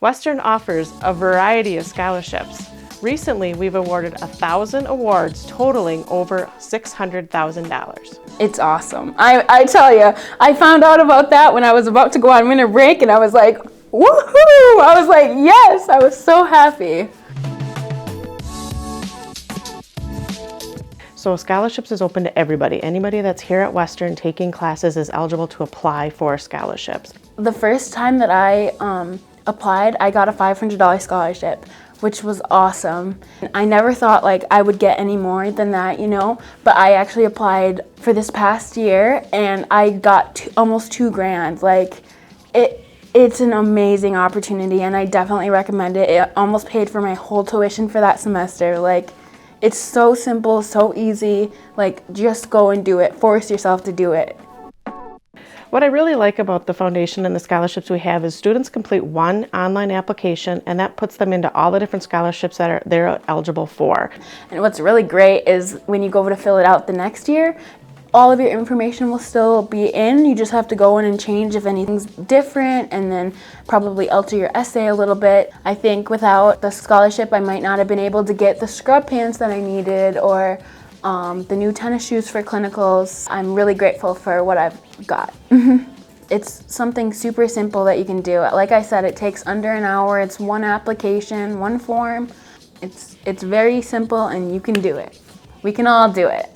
Western offers a variety of scholarships. Recently, we've awarded 1,000 awards totaling over $600,000. It's awesome. I tell you, I found out about that when I was about to go on winter break, and I was like, woohoo! I was like, yes! I was so happy. So scholarships is open to everybody. Anybody that's here at Western taking classes is eligible to apply for scholarships. The first time that I applied, I got a $500 scholarship, which was awesome. I never thought like I would get any more than that, but I actually applied for this past year and I got almost $2,000. Like it's an amazing opportunity and I definitely recommend it. It almost paid for my whole tuition for that semester. Like, it's so simple, so easy. Like, just go and do it. Force yourself to do it. What I really like about the foundation and the scholarships we have is students complete one online application and that puts them into all the different scholarships that they're eligible for. And what's really great is when you go to fill it out the next year, all of your information will still be in. You just have to go in and change if anything's different and then probably alter your essay a little bit. I think without the scholarship, I might not have been able to get the scrub pants that I needed or the new tennis shoes for clinicals. I'm really grateful for what I've got. It's something super simple that you can do. Like I said, it takes under an hour. It's one application, one form. It's very simple and you can do it. We can all do it.